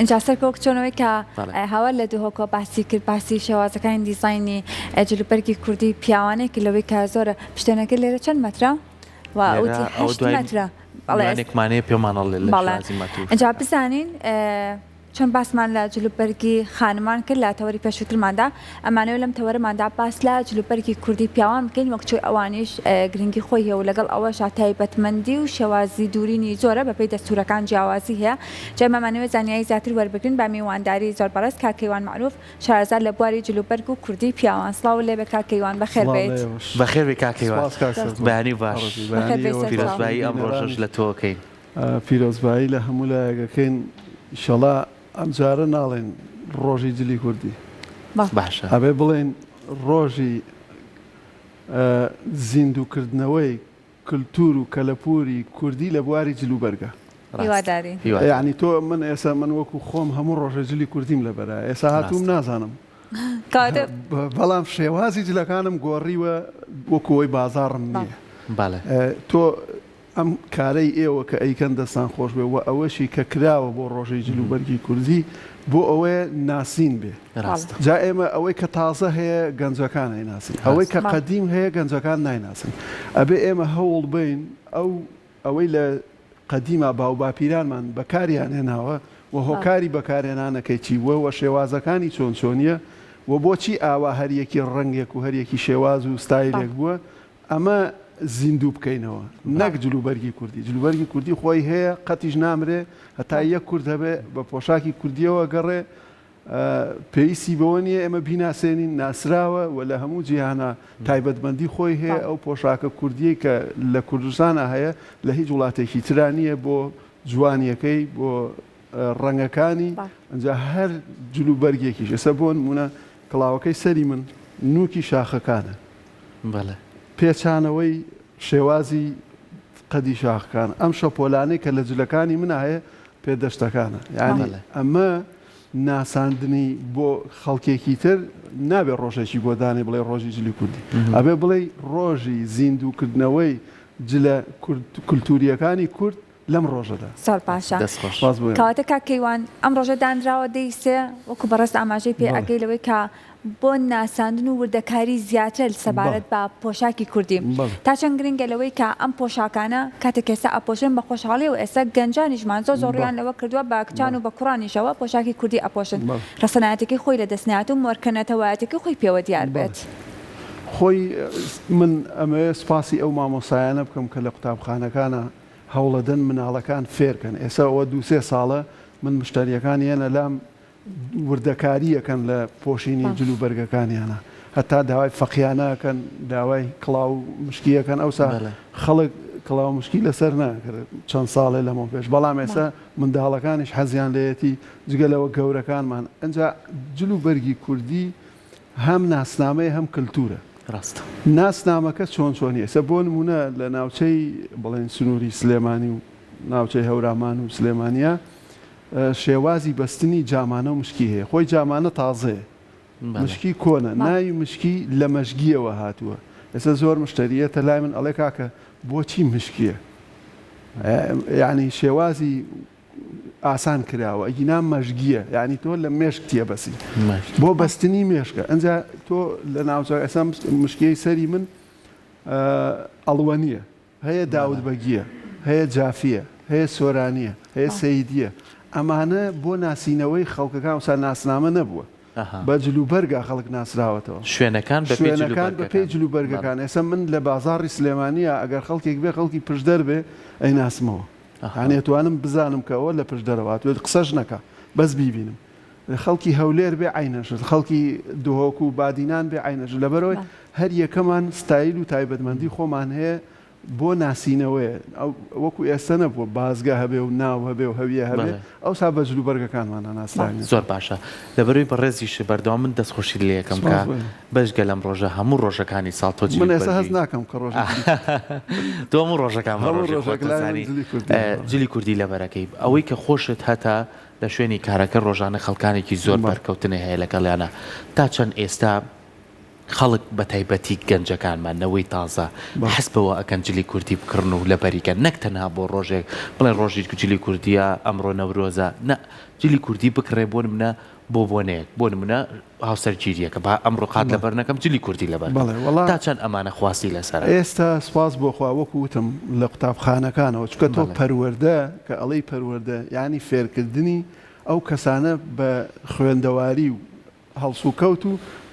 اینجا سەرکەوت چۆنەوەی کە هاوار لە دووهۆکۆ باسی کرد باسی شێوازەکانی دیزاینی جلوبەرگی کوردی پیاوانێکی لەوەی کە زۆرە پشتێنەکە لێرە چەند مەترە؟ وتی 8 مەترە بەڵێنێکمانەیە پێمانەڵ لێ اینجا بزانین چۆن باسمان لە جلوبەرگی خانمان کرد لە تەوەری پێشووترماندا ئەمانەوە لەم تەوەرەماندا باس لە جلوبەرگی کوردی پیاوان بکەین وەکچۆی ئەوانیش گرنگی خۆی هەیە و لەگەڵ ئەوەش تایبەتمەندی و شێوازی دوورینی زۆرە بەپێی دەستورەکان جیاوازی هەیە جەمەمانەوە زانیاری زیاتر وەربگرین بە میوانداری زۆر بەڕێز کاکەیوان معروف شارەزار لە بواری جلوبەرگ و کوردی پیاوان سڵاو لێ بە کاکەیوان بەخێر بێت بەخێر بێ کاکەیوان بەهانی باش پیرۆزبایی ئەم ڕۆژەش لە تۆکەین پیرۆزبایی لە هەموو لایەکەکەین ئینشەڵا ئەم جارە ناڵێن ڕۆژی جلی کوردی باشە ئەبێ بڵێن ڕۆژی زیندووکردنەوەی کللتور و کەلەپوری کوردی لە بواری جلوبەرگە یعنی تۆ من ئێستا من وەکو خۆم هەموو ڕۆژە جلی کوردیم لەبەرە ئێستا هاتووم نازانم بەڵام شێوازی جلەکانم گۆڕیوە وەکوەوەی بازاڕم نییە تۆ ئەم کارەی ئێوە کە ئەیکەن دەستان خۆش بێ و ئەوەشی کە کراوە بۆ ڕۆژەی جلوبەرگی کوردی بۆ ئەوەیە ناسین بێ جا ئێمە ئەوەی کە تازە هەیە گەنجەکان نایناسین ئەوەی کە قەدیم هەیە گەنجەکان نایناسن ئەبێ ئێمە هەوڵ بین ئەوەی لە قەدیمە باو باپیرانمان بەکاریان هێناوە و هۆکاری بەکارهێنانەکەی چی بووە و شێوازەکانی چۆن چۆنیە و بۆچی ئاوا هەریەکی ڕەنگێک و هەریەکی شێواز و ستایلێک بووە ئەمە زیندوو بکەینەوە نەک جلوبەرگی کوردی جلوبەرگی کوردی خۆی هەیە قەتیش نامرێ هەتا یەک کورد هەبێ بە پۆشاکی کوردیەوە گەڕێ پێویستی بەوە نیە ئێمە بیناسێنین ناسراوە و لە هەموو جیهانە تایبەتمەندی خۆی هەیە ئەو پۆشاکە کوردیەی کە لە کوردستانە هەیە لە هیچ وڵاتێکی ترانیە بۆ جوانیەکەی بۆ ڕەنگەکانی ئەنجا هەر جلوبەرگێکیش ئێستا بۆ نمونە کڵاوەکەی سەری من نوکی شاخەکانە پێچانەوەی شێوازی قەدی شاخەکان ئەم شەپۆلانەی کە لە جلەکانی منە هەیە پێدەشتەکانە یعنی ئەمە ناساندنی بۆ خەڵکێکی تر نابێت ڕۆژێکی بۆ دانێ بڵێ ڕۆژی جلی کوردی ئەبێ بڵێ ڕۆژی زیندووکردنەوەی جلە کولتوریەکانی کورد لەم ڕۆژەدا سەر پاشا کەواتە کاکەیوان ئەم ڕۆژە دانراوە دەیسێ وەکو بەڕست ئاماژەی پێ ئەگەی لەوەی کە بۆ ناساندن و وردەکاری زیاتر سەبارەت بە پۆشاکی کوردی تا چەند گرنگە لەوەی کە ئەم پۆشاکانە کاتێک ئێستا ئەپۆشن بە خۆشحاڵی و ئێستا گەنجانیشمان زۆریان لەوە کردووە بە کچان و بە کوڕانیشەوە پۆشاکی کوردی ئەپۆشن ڕەسەنایەتێکی خۆی لە دەستنیات و مۆرکەنەتەوەیەتێکی خۆی پێوە دیار بێت خۆی من ئەمەوێ سپاسی ئەو مامۆسایانە بکەم کە لە قوتابخانەکانە هەوڵەدەن مناڵەکان فێرکەن ئێستا ئەوە 2-3 ساڵە من مشتریەکانی هێنە لام وردەکاریەکەن لە پۆشینی جلوبەرگەکانیانە هەتا داوای فەقیانەکەن داوای کڵاو مشکیەکەن ئەوسا خەڵک کڵاو مشکی لەسەر ناکرد چەند ساڵێ لەمە پێش بەڵام ئێستا منداڵەکانیش حەزیان لەیەتی جگەلەوە گەورەکانمان ئەنجا جلوبەرگی کوردی هەم ناسنامەیە هەم کللتورە ناسنامەکە چۆن چۆنی ئێستا بۆ نمونە لە ناوچەی بڵێن سنووری سلێمانی و ناوچەی هەورامان و سلێمانیا شێوازی بەستنی جامانە و مشکی هەیە خۆی جامانە تازەیە مشکی کۆنە ناوی مشکی لە مەژگیەوە هاتووە ئێستا زۆر مشتریەتە لای من ئەڵێ کاکە بۆچی مشکیە یعنی شێوازی ئاسان کراوە ئەگینام مەژگیە یعنی تۆ لە مێشک تێبەسی بۆ بەستنی مێشکە ئەنجا تۆ لە ناوچە ئێستا مشکیەی سەری من ئەڵوەنیە هەیە داود بەگیە هەیە جافیە هەیە سۆرانیە هەیە سەیدیە ئەمانە بۆ ناسینەوەی خەڵکەکان وسا ناسنامە نەبووە بە جلوبەرگا خەڵک ناسراوەتەوە شوێنەکان بە پێی جلوبەرگەکان ئێستا من لە بازاڕی سلێمانیە ئەگەر خەڵکێک بێ خەڵکی پشدەر بێ ئەیناسمەوە هەنێتوانم بزانم کەەوە لە پشدەرەوە توێت قسەش نەکە بەس بیبینم خەڵکی هەولێر بێ عینەشت خەڵکی دهۆک و بادینان بێ عینەش لەبەرەوەی هەر یەکەمان ستایل و تایبەتمەندی خۆمان هەیە بۆ ناسینەوەیە وەکو ئێستا نەبووە بازگە هەبێ و ناو هەبێ و هەویە هەبێ ئەوسا بە جلوبەرگەکانمانە ناسرانی زۆر باشە لەبەروی بەڕێزیش بەردەوام من دەستخۆشی لێ یەکەم کە بەشگە لەم ڕۆژە هەموو ڕۆژەکانی ساڵ تۆ من ئێستا هەز ناکەم کە ڕۆژ تۆ هەموو ڕۆژەکان جلی کوردی لەبەرەکەی ئەوەی کە خۆشت هەتا لە شوێنی کارەکە ڕۆژانە خەڵکانێکی زۆر بەرکەوتنە هەیە لەگەڵیانە تا چەند ئێستا خەڵک بە تایبەتی گەنجەکانمان نەوەی تازە حەسبەوە ئەکەن جلی کوردی بکڕن و لەبەریکە نەک تەنها بۆ ڕۆژێک بڵێن ڕۆژی جلی کوردیە ئەمڕۆ نەورۆزە نە جلی کوردی بکڕێ بۆ نمونە بۆنەیەک بۆ نمونە هاوسەرگیریەکە با ئەمڕۆ قات لەبەر نەکەم جلی کوردی لەبەر تا چەند ئەمانە خواستی لەسەر ئێستا سپاس بۆ خوا وەکو وتم لە قوتابخانەکانەوە چکە تۆ پەروەردە کە ئەڵەی پەروەردە یعنی فێرکردنی ئەو کەسانە بە خوێندەواری و هەڵسوکەوت و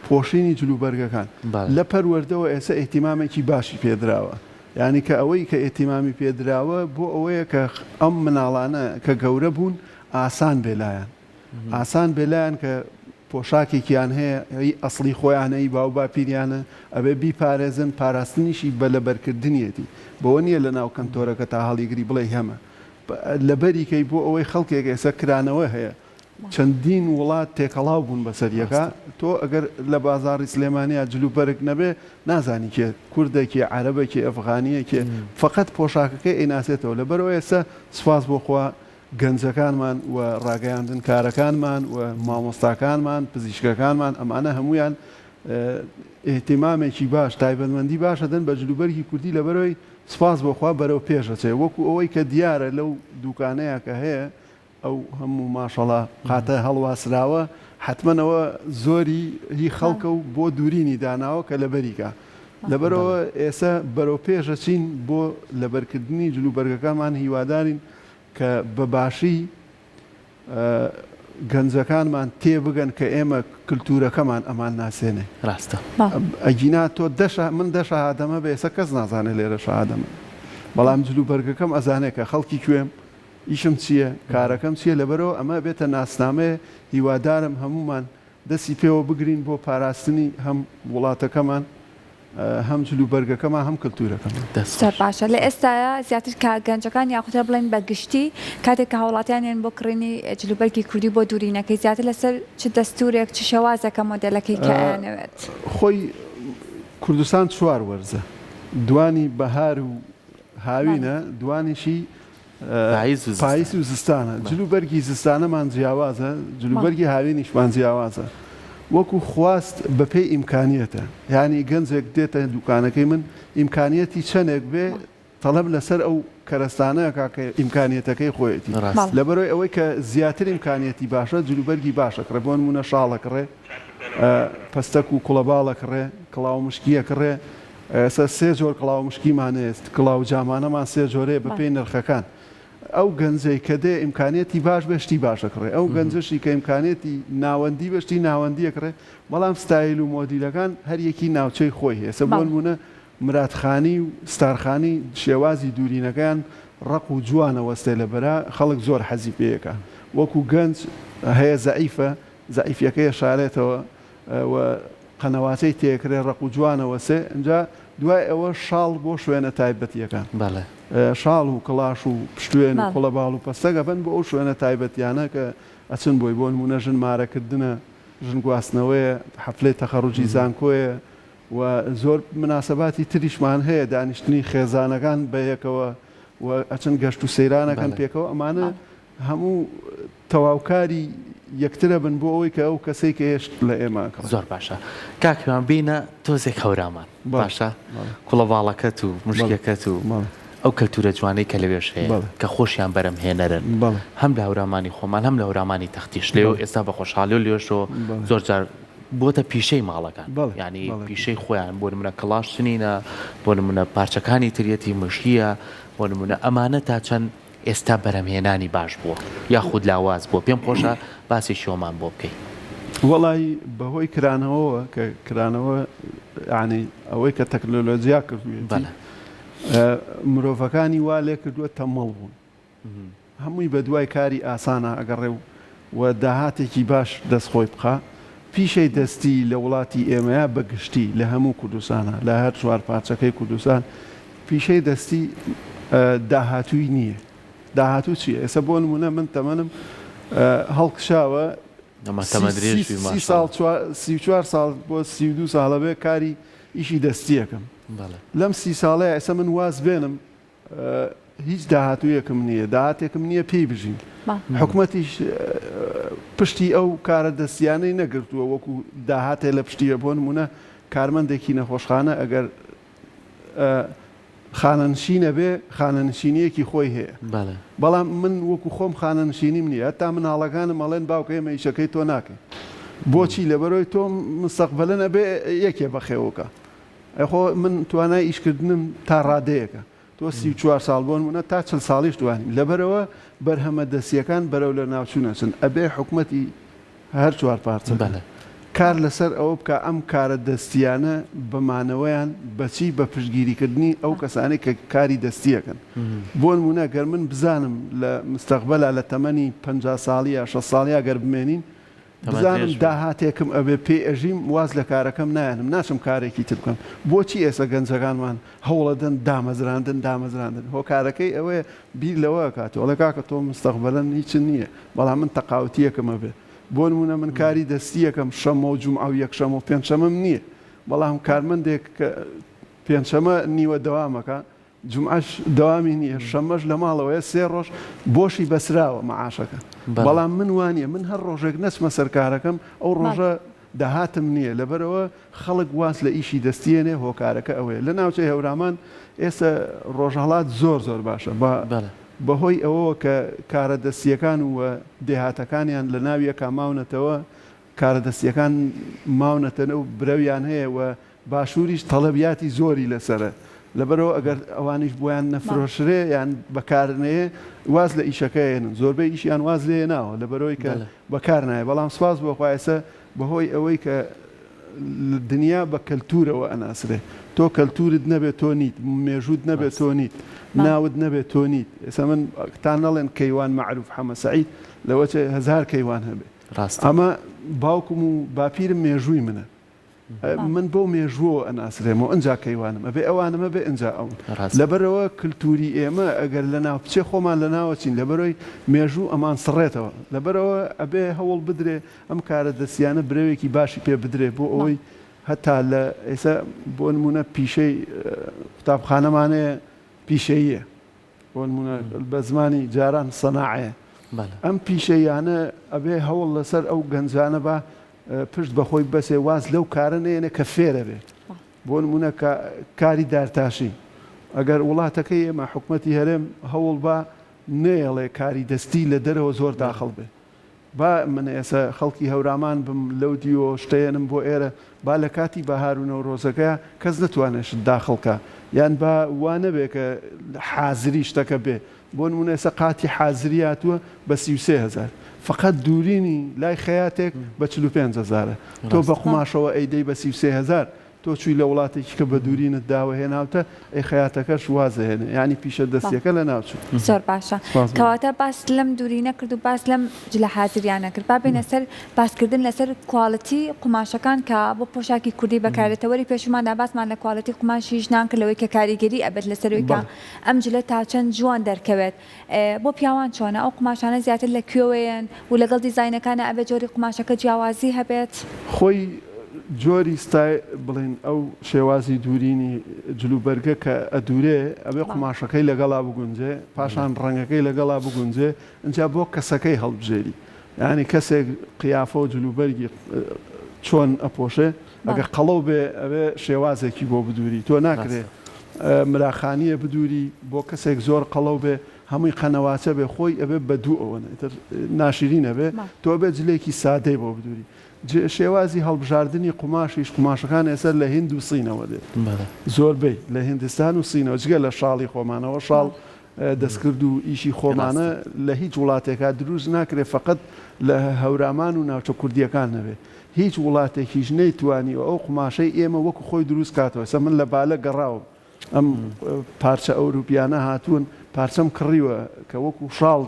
پۆشینی جلوبەرگەکان لە پەروەردەوە ئێستا ئێتیمامێکی باشی پێدراوە یعنی کە ئەوەی کە ئێتیمامی پێدراوە بۆ ئەوەیە کە ئەم مناڵانە کە گەورە بوون ئاسان بێلایەن ئاسان بێلایەن کە پۆشاکێکیان هەیە ئەسڵی خۆیانەی باو باپیریانە ئەبێ بیپارێزن پاراستنیشی بە لەبەرکردنیەتی بۆ نییە لە ناو کەنتۆرەکە تا هەڵیگری بڵێ هەمە لەبەریکەی بۆ ئەوەی خەڵکێک ئێستا کرانەوە هەیە چەندین وڵات تێکەڵاو بوون بەسەریەکە تۆ ئەگەر لە بازاڕی سلێمانیا جلوبەرگ نەبێ نازانی کێ کوردێکی عەرەبێکی ئەفغانیەکێ فقط پۆشاکەکەی ئەیناسێتەوە لەبەرەوە ئێستا سوپاس بۆ خوا گەنجەکانمان و ڕاگەیاندن کارەکانمان و مامۆستاکانمان پزیشکەکانمان ئەمانە هەمویان ئێتیمامێکی باش تایبەتمەندی باشە دەن بە جلوبەرگی کوردی لەبەرەوەی سپاس بۆخوا بەرەو پێشەچێ وەکو ئەوەی کە دیارە لەو دوکانەیە کە هەیە ئەو هەموو ماشەڵا قاتە هەڵواسراوە حتممەەوە زۆری هی خەڵکە و بۆ دوورینی داناوە کە لەبەریکە لەبەرەوە ئێستا بەرەو پێشەچین بۆ لەبەرکردنی جلوبەرگەکانمان هیوادارین کە بەباشی گەنجەکانمان تێبگەن کە ئێمە کللتورەکەمان ئەمان ناسێنێ ڕاستە ئەگینا تۆ من دەشە ئادەمە بە ئێستا کەس نازانێت لێرە شادەمە بەڵام جلوبەرگەکەم ئەزانێت کە خەڵکی کوێم ئیشم چییە کارەکەم چییە لەبەرەوە ئەمە بێتە ناسنامەیە هیوادارم هەمومان دەستی پێوە بگرین بۆ پاراستنی هەم وڵاتەکەمان هەم جلوبەرگەکەمان هەم کللتورەکەمان باشە لە ئێستاە زیاتر کە گەنجەکان یاخودە بڵێن بە گشتی کاتێک کە هاوڵاتیانیان بۆ کڕینی جلوبەرگی کوردی بۆ دوورینەکەی زیاتر لەسەر چ دەستورێک چ شەوازەکە مۆدلەکەی کەنەوێت خۆی کوردستان چوار وەرزە دوانی بەهار و هاوینە دوانیشی پاییز و زستانە جلوبەرگی زستانەمان جیاوازە جلوبەرگی هاوینیشمان جیاوازە وەکو خواست بەپێی ئیمکانیەتە یعنی گەنجێک دێتە دوکانەکەی من ئیمکانیەتی چەندێک بێ تەڵەب لەسەر ئەو کەرەستانەیە کاکە ئیمکانیەتەکەی خۆیەتی لەبەرەوەی ئەوەی کە زیاتر ئیمکانیەتی باشە جلوبەرگی باشە کڕێ بۆ نمونە شاڵەکڕێ پەستەک و کوڵەباڵەکڕێ کڵاو مشکیە کڕێ ئێستا سێ جۆر کڵاو مشکیمان هێست کڵاو جامانەمان سێ جۆرەیە بەپێی نرخەکان ئەو گەنجەی کە دێ ئیمکانیەتی باش بەشتی باشەکڕێ ئەو گەنجشی کە ئیمکانێتی ناوەندی بەشتی ناوەندیەکڕێ بەڵام ستایل و مۆدیلەکان هەر یەکی ناوچەی خۆی هێسە بۆ نمونە مراتخانی و ستارخانی شێوازی دوورینەکان ڕق و جوانە وەستێ لەبەرا خەڵک زۆر حەزی پێیەکە وەکو گەنج هەیە زەعیفەکەی شارێتەوە قەنەواتەی تێکرێ ڕق و جوانە وەسێ اینجا دوای ئەوە شاڵ بۆ شوێنە تایبەتیەکان شاڵ و کڵاش و پشتوێن و کوڵەباڵ و پەستەگە بن بۆ ئەو شوێنە تایبەتیانە کە ئەچن بۆی بۆ نمونە ژن مارەکردنە ژن گواستنەوەیە حەفلەی تەخەڕوجی زانکۆیە و زۆر مناسەباتی تریشمان هەیە دانیشتنی خێزانەکان بەیەکەوە و ئەچن گەشت و سەیرانەکان پێکەوە ئەمانە هەموو تەواوکاری یەکترە بن بۆ ئەوەی کە ئەو کەسەی کە هێشت لە ئێمە زۆر باشە کاکیان بینە تۆزێک هەورامان باشە کوڵەباڵەکەت و مشکەکەت و ئەو کەلتورە جوانەی کە لەوێش هەیە کە خۆشیان بەرەم هێنەرن هەم لە هەورامانی خۆمان هەم لە هەورامانی تەختیش لێو ئێستا بە خۆشحالی و لێشەوە زۆر جار بۆتە پیشەی ماڵەکان ینی پیشەی خۆیان بۆ نمونە کڵاش سنینە بۆ نمونە پارچەکانی تریەتی مشکیە بۆ نمونە ئەمانە تا چەند ئێستا بەرەمهێنانی باش بووە یاخود لاواز بۆ پێم خۆشە باسی شۆمان بۆ بکەیت وەڵی بەهۆی کرانەوە کە کرانەوە ینی ئەوەی کە تەکنۆلۆژیا کردوێت مرۆڤەکانی وا لێ کردووە تەمەڵ بوون هەمووی بە دوای کاری ئاسانە ئەگەڕێ و داهاتێکی باش دەستخۆی بخە پیشەی دەستی لە وڵاتی ئێمەیە بەگشتی لە هەموو کوردستانە لە هەر چوار پارچەکەی کوردستان پیشەی دەستی داهاتووی نییە داهاتوو چیە ئێستا بۆ نمونە من تەمەنم هەڵکشاوە 34 ساڵ بۆ 32 ساڵە بێ کاری ئیشی دەستیەکەم لەم 30 ساڵەیە ئێستا من واز بێنم هیچ داهاتوویەکم نییە داهاتێکم نییە پێی بژین حکومەتیش پشتی ئەو کارە دەستیانەی نەگرتووە وەکو داهاتێ لە پشتیە بۆ نمونە کارمەندێکی نەخۆشخانە ئەگەر خانەنشینە بێ خانەنشینیەکی خۆی هەیە بەڵام من وەکو خۆم خانەنشینیم نییە تا مناڵەکانم مەڵێن باوکە ئێمە ئیشەکەی تۆ ناکەین بۆچی لەبەرەوەی تۆ مستەقبەلە نەبێ یەکێ بەخێوەکە ئەخۆ من توانای ئیشکردنم تا ڕادەیەکە تۆ 34 ساڵ بۆن منە تا 40 ساڵیش دوانیم لەبەرەوە بەرهەمە دەستیەکان بەرەو لە ناوچوونەچن ئەبێ حکومەتی هەر چوار پارچە کار لەسەر ئەوە بکە ئەم کارە دەستیانە بەمانەوەیان بەچی بە پشتگیریکردنی ئەو کەسانی کە کاری دەستیەکەن بۆ نمونە گەر من بزانم لە مستەقبەلا لە تەمەنی 50 ساڵی یا 6 ساڵی ئەگەر بمێنین بزانم داهاتێکم ئەبێ پێ ئەژیم واز لە کارەکەم نایەنم ناچم کارێکی تر بکەم بۆچی ئێستا گەنجەکانمان هەوڵەدەن دامەزراندن هۆکارەکەی ئەوەیە بیر لەوە کاتۆڵە کاکە تۆ مستەقبەلەن هیچ نییە بەڵام من تەقاوتیەکەمە بێ بۆ نمونە من کاری دەستیەکەم شەمە و جومعە و یەکشەمە و پێنجشەمەم نییە بەڵام کارمەندێک کە پێنجشەمە نیوە دەوامەکە جمعەش دەوامی نییە شەمەش لە ماڵەوەیە 3 ڕۆژ بۆشی بەسراوە مەعاشەکە بەڵام من وانە من هەر ڕۆژێک نەچمە سەرکارەکەم ئەو ڕۆژە داهاتم نییە لەبەرەوە خەڵک واز لە ئیشی دەستیێنێ هۆکارەکە ئەوەیە لە ناوچەی هەورامان ئێستا ڕۆژهەڵات زۆر باشە بەهۆی ئەوە کە کارە دەستیەکان و دێهاتەکانیان لە ناویەکە ماونەتەوە کارە دەستیەکان ماونەتەنە و برەویان هەیە و باشووریش تەڵەبیاتی زۆری لەسرە لەبەرەوە ئەگەر ئەوانیش بۆیان نەفرۆشرێ یان بەکارنەیە واز لە ئیشەکەیێنن زۆربەی ئیشیان واز لێ ناوە لەبەرەوەی کە بەکار نایە بەڵام سواز بۆ خوایسە بەهۆی ئەوەی کە دنیا بە کەلتورەوە ئەناسرێ تۆ کەلتورت نەبێت تۆ نیت مێژوت نەبێت تۆ نیت ناوت نەبێت تۆ نیت ئێستا من تان نەڵێن کەیوان معروف حەمە سەعید لەوەچە 1000 کەیوان هەبێ ئەمە باوکم و باپیرم مێژووی منە من بۆ مێژووە ئەناسرێمەوە ئەنجا کەیوانم ئەبێ ئەوانمە بێ ئەنجا ئەو لەبەرەوە کللتوری ئێمە ئەگەر لە ناو بچێ خۆمان لە ناوەچین لەبەرەوەی مێژوو ئەمان سڕێتەوە لەبەرەوە ئەبێ هەوڵ بدرێ ئەم کارە دەستیانە برەوێکی باشی پێ بدرێ بۆ ئەوەی هەتا لە ئێستا بۆ نمونە پیشەی قوتابخانەمانەیە پیشەیە بۆ نمونە بە زمانی جاران سەناعەیە ئەم پیشەیانە ئەبێ هەوڵ لەسەر ئەو گەنجانە بە پشت بەخۆی بەسێ واز لەو کارە نێنە کە فێرە بێ بۆ نمونە کاری دارتاشی ئەگەر وڵاتەکەی ئێمە حکومەتی هەرێم هەوڵ بە نێڵێ کاری دەستی لە دەرەوە زۆر داخڵ بێ با من ئێستا خەڵکی هەورامان بم لەو دیۆ شتێنم بۆ ئێرە با لە کاتی بەهارونە و ڕۆزەکە کەس نەتوانێت داخڵکە یان با وانە بێ کە حازری شتەکە بێ بۆ نمونە ئێستا قاتی حازری هاتووە بە 33,000 فقط دوورینی لای خەیاتێک بە 45,000 تۆ بە قماشەوە ئەیدەی بە 33,000 تۆ چووی لە وڵاتێکی کە بە دوورینت داوە هێناوتە ئەی خەیاتەکەش وازە هێنێ ینی پیشە دەستیەکە لە ناوچوو زۆر باشە کەواتە باس لەم دوورینە کرد و باس لەم جلە حازریانە کرد با بینە سەر باسکردن لەسەر کواڵەتی قماشەکان کە بۆ پۆشاکی کوردی بەکارێتەوەری پێشماندا باسمان لە کواڵەتی قماشی ژنان کردەوەی کە کاریگەری ئەبێت لەسەرەوەیکە ئەم جلە تا چەند جوان دەرکەوێت بۆ پیاوان چۆنە ئەو قماشانە زیاتر لە کوێوەیەن و لەگەڵ دیزاینەکانە ئەبێت جۆری قماشەکە جیاوازی هەبێت خۆی جۆری ستای بڵین ئەو شێوازی دوورینی جلوبەرگە کە ئەدورێ ئەبێ قماشەکەی لەگەڵا بگونجێ پاشان ڕەنگەکەی لەگەڵا بگونجێ اینجا بۆ کەسەکەی هەڵبژێری یعنی کەسێک قیافە و جلوبەرگی چۆن ئەپۆشێ ئەگە قەڵەو بێ ئەبێ شێوازێکی بۆ بدووری تۆ ناکرێ مراخانیە بدووری بۆ کەسێک زۆر قەڵەو بێ هەمووی قەنەواچە بێ خۆی ئەبێ بەدوو ئەوە ناشرینە بێ تۆ بێ جلێکی سادەی بۆ بدووری شێوازی هەڵبژاردننی قماشیش قماشەکان ئێستا لە هند و سینەوە دێت زۆربەی لە هندستان و سینەوە جگە لە شاڵی خۆمانەوە شاڵ دەستکرد و ئیشی خۆمانە لە هیچ وڵاتێکا دروست ناکرێت فقط لە هەورامان و ناوچە کوردیەکان نەبێ هیچ وڵاتێکیش نەیتوانی و ئەو قماشەی ئێمە وەکو خۆی دروست کاتەوە سە من لە بالە گەڕاوم ئەم پارچە ئەوروپیانە هاتوون پارچەم کڕیوە کە وەکو شاڵ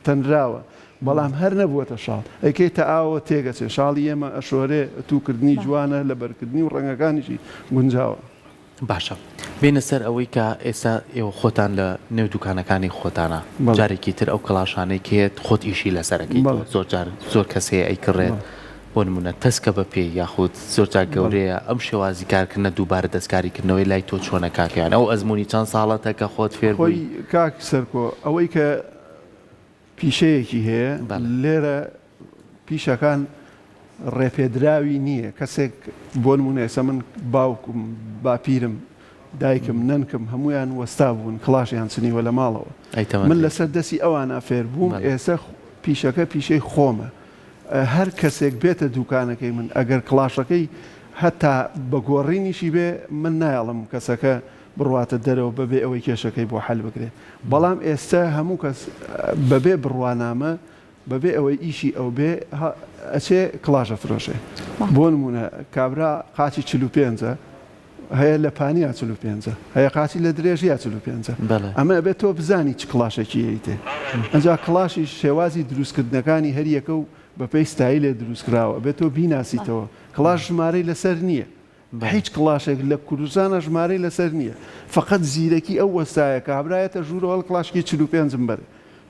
تەنراوە بەڵام هەر نەبووەتە شاڵ ئەیکەی تا ئاوە تێگەچێ شاڵی ئێمە ئەشۆرێ تووکردنی جوانە لە بەرکردنی و ڕەنگەکانیشی گونجاوە باشە بینە سەر ئەوەی کە ئێستا ئێوە خۆتان لە نێو دوکانەکانی خۆتانە جارێکی تر ئەو کەڵاشانەی کێت خۆت ئیشی لەسەرەکەی زۆر کەسەیە ئەیکڕێت بۆ نمونە تەسکە بە پێی یاخود زۆرجار گەورەیە ئەم شێوازی کارکردنە دووبارە دەستکاریکردنەوەی لای تۆ چۆنە کاکەیان ئەو ئەزمموی چەند ساڵەتە کە خۆت فێر بووی کاک سەرکۆ ئەوەی کە پیشەیەکی هەیە لێرە پیشەکان ڕێپێدراوی نییە کەسێک بۆ نمونە ئێستا من باوکم باپیرم دایکم نەنکم هەمویان وەستا بوون کڵاشیان چنیوە لە ماڵەوە من لەسەر دەستی ئەوان ئافێر بووم ئێستا پیشەکە پیشەی خۆمە هەر کەسێک بێتە دوکانەکەی من ئەگەر کڵاشەکەی هەتا بە گۆڕینیشی بێ من نایڵم کەسەکە بڕواتە دەرەوە بەبێ ئەوەی کێشەکەی بۆ حەل بکرێت بەڵام ئێستا هەموو کەس بەبێ بڕوانامە بەبێ ئەوەی ئیشی ئەو بێ ئەچێ کڵاشە فرۆشێ بۆ نمونە کابرا قاچی 45 هەیە لە پانیا 45 هەیە قاچی لە درێژیا 45 ئەمە ئەبێت تۆ بزانی چ کڵاشێکی هەیتێ ئەنجا کڵاشی شێوازی دروستکردنەکانی هەریەکە و بەپێی ستایی لێ دروستکراوە ئەبێت تۆ بیناسیتەوە کڵاش ژمارەی لەسەر نییە هیچ کڵاشێک لە کوردستانە ژمارەی لەسەر نییە فقط زیرەکی ئەو وەستایە کابرایەتە ژوورەوە کڵاشکی 45 بەر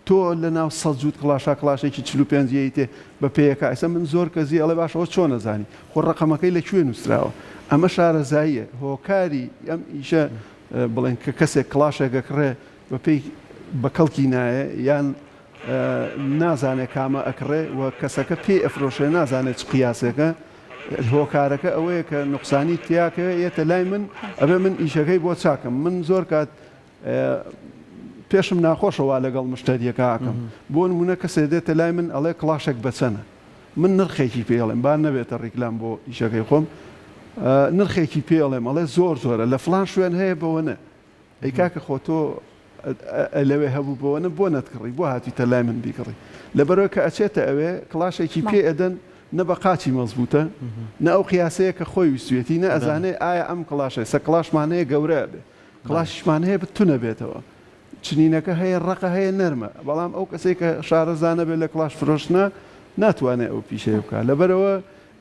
تۆ لە ناو سەجوود کڵاشا کڵاشێکی 45 هەیتێ بە پێیەکە ئەسە من زۆر کەزی ئەڵێ باشەوە چۆن نەزانی خۆ ڕقەمەکەی لەکوێ نووسراوە ئەمە شارەزاییە هۆکاری ئەم ئیشە بڵێن کە کەسێک کڵاشێکەکڕێ بەپێی بە کەڵکی نایە یان نازانێت کامە ئەکڕێ و کەسەکە پێی ئەفرۆشێ نازانێت چ قیاسێکە هۆکارەکە ئەوەیە کە نوقسانی تیاکەوێ ئێتە لای من ئەبێ من ئیشەکەی بۆ چاکەم من زۆر کات پێشم ناخۆشەوە لەگەڵ مشتریەکە ئاکەم بۆ نمونە کەسێ دێتە لای من ئەڵێ کڵاشێک بەچەنە من نرخێکی پێڵێم با نەبێتە ڕیکلام بۆ ئیشەکەی خۆم نرخێکی پێڵێم ئەڵێ زۆر زۆرە لە فلان شوێن هەیە بەوە نە ئەی کاکە خۆ تۆ لەوێ هەبوو بەوە نە بۆ نەتکڕی بۆ هاتیتە لای من بیکڕی لەبەرەوە کە ئەچێتە ئەوێ کڵاشێکی پێ ئەدەن نە بە قاچی مەزبوطە نە ئەو قیاسەیە کە خۆی ویستوێتی نە ئەزانێ ئایا ئەم کڵاشە سە کڵاشمانەیە گەورە بێ کڵاشمان هەیە بتونە بێتەوە چنینەکە هەیە ڕقە هەیە نەرمە بەڵام ئەو کەسێک کە شارەزانە بێت لە کڵاش فرۆشتنە ناتوانێت ئەو پیشەیە بکە لەبەرەوە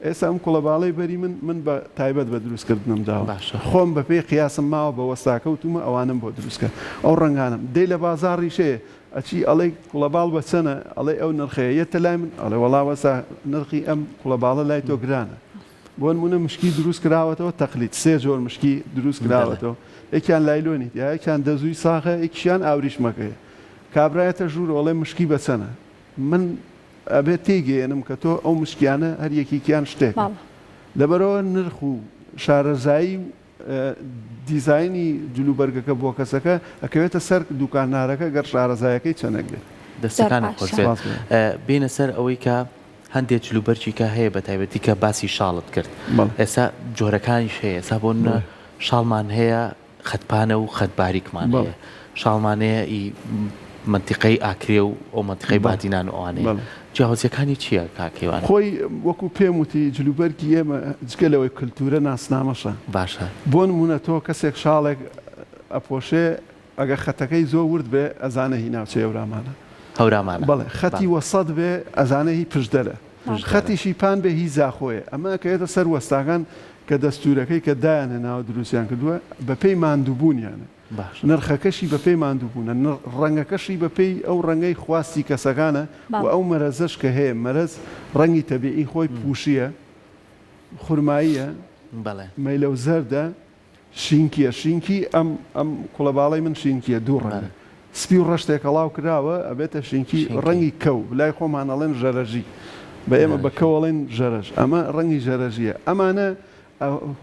ئێستا ئەم کوڵەباڵەی بەری من بە تایبەت بە دروستکردنم داوە خۆم بە پێی قیاسم ماوە بە وەستاکەوتومە ئەوانم بۆ دروستکە ئەو ڕنگانم دەی لە بازاڕی شەیە ئەچی ئەڵێ کوڵەباڵ بە چەنە ئەڵێ ئەو نرخەیە یەتە لای من ئەڵێ وەڵاوەسا نرخی ئەم کوڵەباڵە لای تۆ گرانە بۆ نمونە مشکی دروست کراوەتەوە تەقلید سێ جۆر مشکی دروست کراوەتەوە یەکیان لایلۆنیت یەکیان دەزووی ساخە یەکیشیان ئاوریشمەکەیە کابرایەتە ژوور ئەڵێ مشکی بە چەنە من ئەبێت تێگەێنم کە تۆ ئەو مشکیانە هەر یەکیان شتێک لەبەرەوە نرخ و شارەزایی دیزایانی جلوبەرگەکە بۆ کەسەکە ئەکەوێتە سەر دوکانارەکە گەر شارەزایەکەی چەنێک بێت دەستەکانە خۆزێت بینە سەر ئەوەی کە هەندێک جلوبەرچی کە هەیە بە تایبەتی کە باسی شاڵت کرد ئێستا جۆرەکانیش هەیە ئێستا بۆ شاڵمان هەیە خەتپانە و خەتباریکمان هەیە شاڵمانەیە منتیقەی ئاکرێ و ئەو منتیقەی بادینان و ئەوانەیە جیاوازیەکانی چییە کاکەوان خۆی وەکو پێم وتی جلوبەرگی ئێمە جگەلەوەی کللتورە ناسنامەشە باشە بۆ نمونە تۆ کەسێک شاڵێک ئەپۆشێ ئەگە خەتەکەی زۆر ورد بێ ئەزانە هی ناوچەی هەورامانە هەورامانە بەڵێ خەتی وەسەد بێ ئەزانە هی پشدەرە خەتیشی پان بێ هی زاخۆیە ئەمە کەوێتە سەر وەستاکان کە دەستورەکەی کە دایانە ناوە دروستیان کردووە بەپێی ماندووبوونیانە نرخەکەشی بەپێی ماندووبوونە ڕەنگەکەشی بەپێی ئەو ڕەنگەی خواستی کەسەکانە و ئەو مەرەزەش کە هەیە مەرەز ڕەنگی تەبیعی خۆی پوشیە خورماییە مەیلە و زەردە شینکیە شینکی ئەم کوڵەباڵی من شینکیە دوو ڕەنگە سپی و ڕەشتێک هەڵاو کراوە ئەبێتە شینکی ڕەنگی کەو لای خۆمان ئەڵێن ژەرەژی بە ئێمە بە کەوەڵێن ژەرەژ ئەمە ڕەنگی ژەرەژیە ئەمانە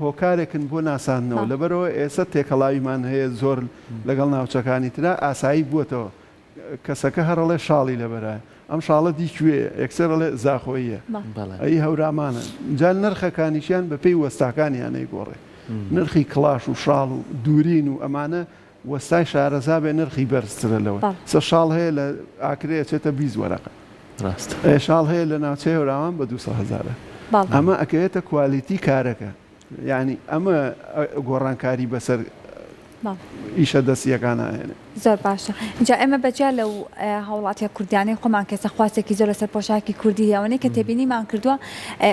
هۆکارێکن بۆ ناسانەوە لەبەرەوە ئێستا تێکەڵاویمان هەیە زۆر لەگەڵ ناوچەکانی ترا ئاسایی بووەتەوە کەسەکە هەرڵێ شاڵی لەبەرایە ئەم شاڵە دیکوێ ئەکسەرڵێ زاخۆیە ئەی هەورامانە جان نرخەکانیشیان بەپێی وەستاکانیانەی گۆڕێ نرخی کڵاش و شاڵ و دوورین و ئەمانە وەستای شارەزا بێ نرخی بەرزترە لەوە سە شاڵ هەیە لە ئاکرێ چێتە 20 وەرەقە شاڵ هەیە لە ناوچەی هەورامان بە 200,000 ئەمە ئەکەوێتە کوالیتی کارەکە یعنی ئەمە گۆڕانکاری بەسەر ئیشە دەستیەکانە هێنێ زۆر باشە اینجا ئێمە بەجیا لەو هەوڵاتیە کوردیانەی خۆمان کەسە خواستێکی زۆر لەسەر پۆشاکی کوردی هەوەنەی کە تێبینیمان کردووە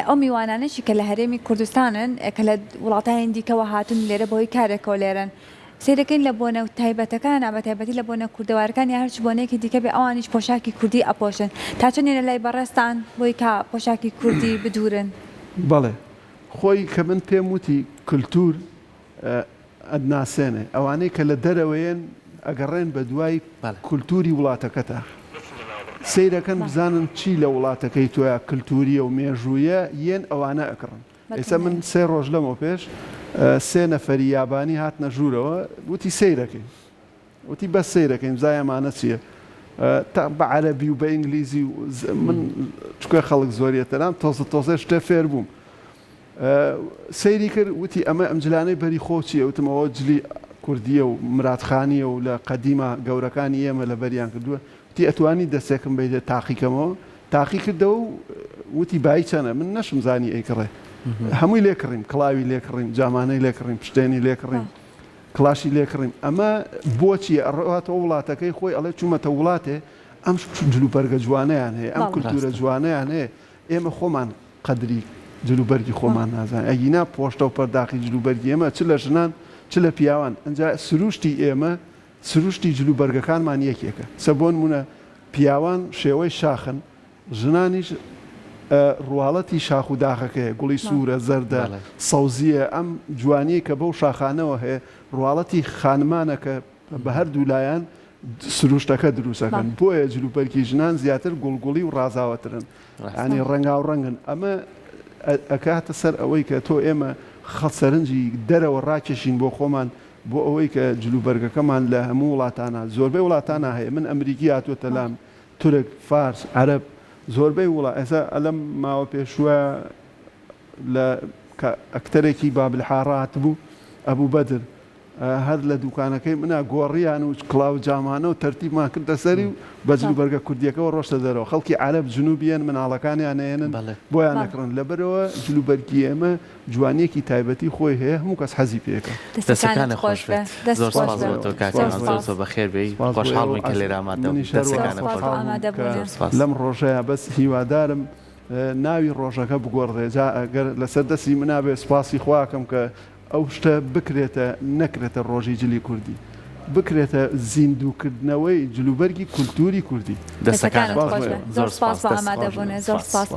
ئەو میوانانەشی کە لە هەرێمی کوردستانن کە لە وڵاتای دیکەوە هاتون لێرە بۆی کارێکەوە لێرن سیرەکەین لە بۆنە و تایبەتەکان بە تایبەتی لە بۆنە کوردەوارەکان یا هەرچ بۆنەیەکی دیکە بێ ئەوانیش پۆشاکی کوردی ئەپۆشن تا چەندێنە لای بەڕێستان بۆی کە پۆشاکی کوردی بدورن بەڵێ خۆی کە من پێم وتی کللتور ئەدناسێنێ ئەوانەی کە لە دەرەوەیەن ئەگەڕێن بە دوای کولتوری وڵاتەکەتە سیرەکەن بزانن چی لە وڵاتەکەی تۆە کللتوریە و مێژوویە یەن ئەوانە ئەکڕن. ئێستا من 3 ڕۆژ لەمەوە پێش 3 نەفەری یابانی هاتنە ژوورەوە وتی سیرەکەین وتی بەس سیرەکەین زایەمانە چییە تا بە عەرەبی و بە ئینگلیزی من چکە خەڵک زۆریەتەرام تۆزە شتێ فێر بووم سەیری کرد وتی ئەمە ئەم جلانەی بەری خۆچیە وتمەوە جلی کوردیە و مرادخانیە و لە قەدیمە گەورەکانی ئێمە لە بەریان کردووە وتی ئەتوانی دەستێکم بێت تاقیکەمەوە تاقی کردەوە و وتی بای چەنە من نەشم زانی ئەیکڕێ هەمووی لێکڕیم کڵاوی لێکڕیم جامانەی لێکڕیم پشتێنی لێکڕیم کلاشی لێکڕیم ئەمە بۆچی ئەڕاتەوە وڵاتەکەی خۆی ئەڵێ چوومەتە وڵاتێ ئەم جلوبەرگە جوانەیان هەیە ئەم کولتورە جوانەیان هەیە ئێمە خۆمان قەدری جلوبەرگی خۆمان نازان ئەگینا پۆشتە و پەرداخی جلوبەرگی ئێمە چ لە ژنان چ لە پیاوان ئەنجا سروشتی ئێمە سروشتی جلوبەرگەکانمان یەکێکە سەبۆن مونە پیاوان شێوەی شاخن ژنانیش ڕواڵەتی شاخ و داخەکەی گوڵی سوورە زەردە سەوزیە ئەم جوانی کە بەو شاخانەوە هەیە ڕواڵەتی خانمانەکە بە هەردوو لایەن سروشتەکە دروستەکەن بۆیە جلوبەرگی ژنان زیاتر گوڵگوڵی و ڕازاوەترن ینی ڕەنگا و ڕەنگن ئەمە ئەکاتە سەر ئەوەی کە تۆ ئێمە خەسەرنجی دەرەوە ڕاکێشین بۆ خۆمان بۆ ئەوەی کە جلوبەرگەکەمان لە هەموو وڵاتانە زۆربەی وڵاتانە هەیە من ئەمریکی هاتووەتە لام تورک فارس عەرەب زۆربەی وڵات ئێستا ئەلەم ماوە پێشوە لە ئەکتەرێکی بابلحارات بوو ئەبوو بەدر هەر لە دوکانەکەی منە گۆڕیان و کڵاو جامانە و تەرتیبمان کردە سەری و بە جلوبەرگە کوردیەکەەوە ڕۆشتە دەرەوە خەڵکی عەرەب جنوبیان مناڵەکانیان هێنن بۆیان نەکڕن لەبەرەوە جلوبەرگی ئێمە جوانیەکی تایبەتی خۆی هەیە هەموو کەس حەزی پێەکە دەستەکانە خۆش بێت زۆر سپاس بۆ تۆ کاکەمان زۆر بەخێر بێی خۆشحاڵ بووین کە لێرە ئامادە لەم ڕۆژەیە بەس هیوادارم ناوی ڕۆژەکە بگۆڕێ جا ئەگەر لەسەر دەستی منابێ سپاسی خواکەم کە ئەو شتە بکرێتە نەکرێتە ڕۆژی جلی کوردی بکرێتە زیندووکردنەوەی جلوبەرگی کولتوری کوردی دەستەکان زۆر سپاس بۆ ئامادەبوونێ زۆر سپاس